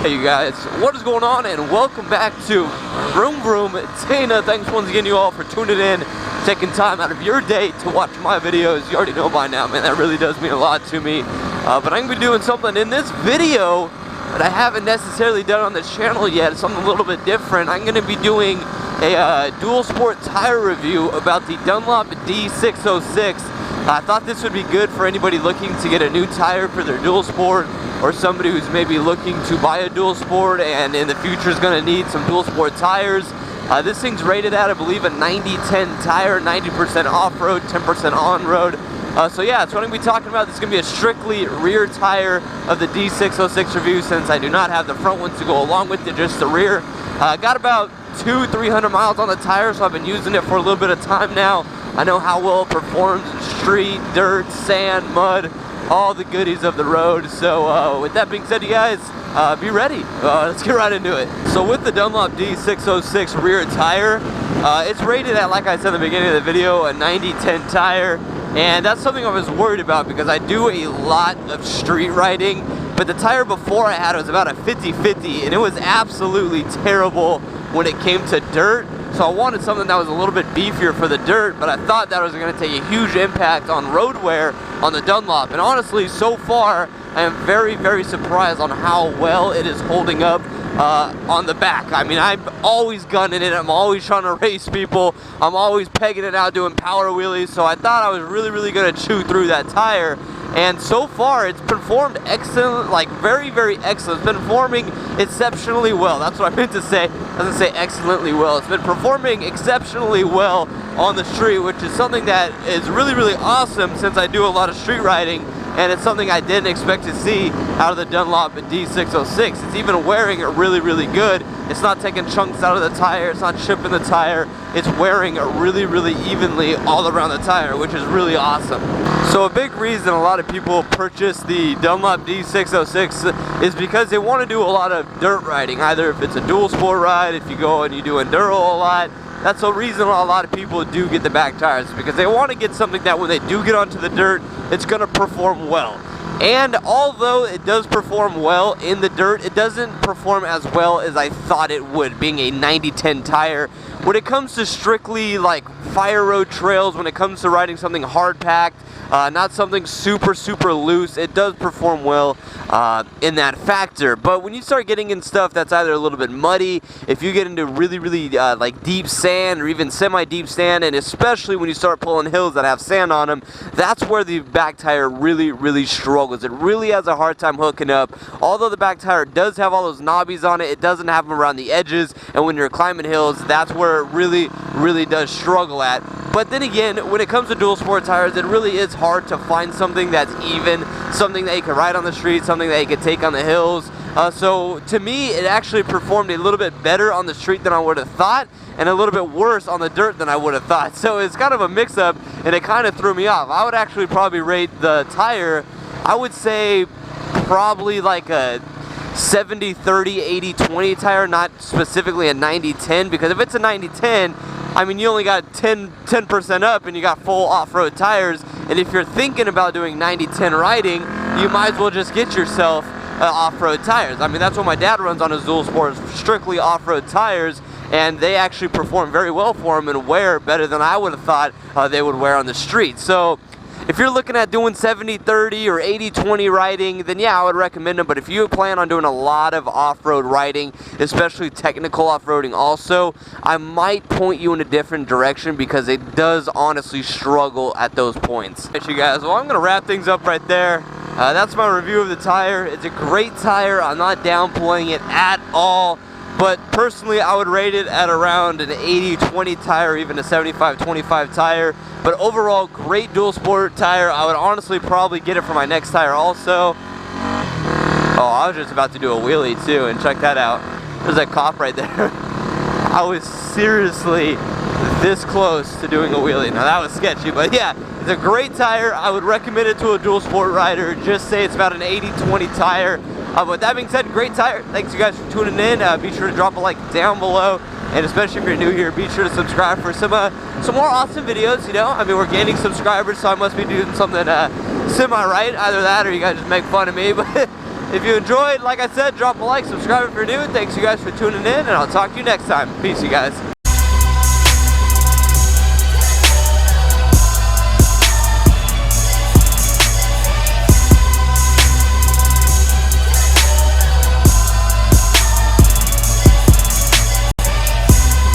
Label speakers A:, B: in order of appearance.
A: Hey you guys, what is going on, and welcome back to VroomVroomDana. Thanks once again you all for tuning in, taking time out of your day to watch my videos. You already know by now, man, that really does mean a lot to me. But I'm going to be doing something in this video that I haven't necessarily done on this channel yet. It's something a little bit different. I'm going to be doing a Dualsport tire review about the Dunlop D606. I thought this would be good for anybody looking to get a new tire for their Dualsport, or somebody who's maybe looking to buy a Dualsport and in the future is going to need some Dualsport tires. This thing's rated at, I believe, a 90-10 tire, 90% off-road, 10% on-road. So yeah, that's what I'm going to be talking about. This is going to be a strictly rear tire of the D606 review, since I do not have the front ones to go along with it, just the rear. Got about 200-300 miles on the tire, so I've been using it for a little bit of time now. I know how well it performs in street, dirt, sand, mud, all the goodies of the road. So with that being said, you guys, be ready. Let's get right into it. So with the Dunlop D606 rear tire, it's rated at, like I said in the beginning of the video, a 90-10 tire. And that's something I was worried about because I do a lot of street riding. But the tire before I had was about a 50-50, and it was absolutely terrible when it came to dirt. So I wanted something that was a little bit beefier for the dirt, but I thought that was going to take a huge impact on road wear on the Dunlop. And honestly, so far, I am very, very surprised on how well it is holding up on the back. I mean, I'm always gunning it. I'm always trying to race people. I'm always pegging it out, doing power wheelies. So I thought I was really, really going to chew through that tire. And so far, it's performed excellent, like very, very excellent. It's been performing exceptionally well. That's what I meant to say. I doesn't say excellently well. It's been performing exceptionally well on the street, which is something that is really, really awesome since I do a lot of street riding. And it's something I didn't expect to see out of the Dunlop D606. It's even wearing it really, really good. It's not taking chunks out of the tire. It's not chipping the tire. It's wearing it really, really evenly all around the tire, which is really awesome. So a big reason a lot of people purchase the Dunlop D606 is because they want to do a lot of dirt riding. Either if it's a Dualsport ride, if you go and you do Enduro a lot. That's the reason a lot of people do get the back tires, because they want to get something that when they do get onto the dirt, it's going to perform well. And although it does perform well in the dirt, it doesn't perform as well as I thought it would, being a 90-10 tire. When it comes to strictly like fire road trails, when it comes to riding something hard packed, not something super, super loose, it does perform well in that factor. But when you start getting in stuff that's either a little bit muddy, if you get into really, really like deep sand or even semi-deep sand, and especially when you start pulling hills that have sand on them, that's where the back tire really, really struggles. It really has a hard time hooking up. Although the back tire does have all those knobbies on it, it doesn't have them around the edges, and when you're climbing hills, that's where it really, really does struggle at. But then again, when it comes to Dualsport tires, it really is hard to find something that's even, something that you can ride on the street, something that you can take on the hills. So to me, it actually performed a little bit better on the street than I would have thought, and a little bit worse on the dirt than I would have thought. So it's kind of a mix-up, and it kind of threw me off. I would actually probably rate the tire, I would say probably like a 70-30, 80-20 tire, not specifically a 90-10, because if it's a 90-10, I mean, you only got 10% up and you got full off-road tires. And if you're thinking about doing 90-10 riding, you might as well just get yourself off-road tires. I mean, that's what my dad runs on his Dualsport, strictly off-road tires, and they actually perform very well for him and wear better than I would have thought they would wear on the street. So if you're looking at doing 70-30 or 80-20 riding, then yeah, I would recommend them. But if you plan on doing a lot of off-road riding, especially technical off-roading also, I might point you in a different direction, because it does honestly struggle at those points. Alright, you guys, well, I'm going to wrap things up right there. That's my review of the tire. It's a great tire. I'm not downplaying it at all. But personally, I would rate it at around an 80-20 tire, even a 75-25 tire. But overall, great Dualsport tire. I would honestly probably get it for my next tire also. Oh, I was just about to do a wheelie too, and check that out. There's that cop right there. I was seriously this close to doing a wheelie. Now that was sketchy, but yeah, it's a great tire. I would recommend it to a Dualsport rider. Just say it's about an 80-20 tire. With that being said, great tire. Thanks you guys for tuning in. Be sure to drop a like down below, and especially if you're new here, be sure to subscribe for some more awesome videos. You know, I mean, we're gaining subscribers, so I must be doing something semi right. Either that, or you guys just make fun of me. But If you enjoyed, like I said, drop a like, subscribe if you're new. Thanks you guys for tuning in, and I'll talk to you next time. Peace, you guys.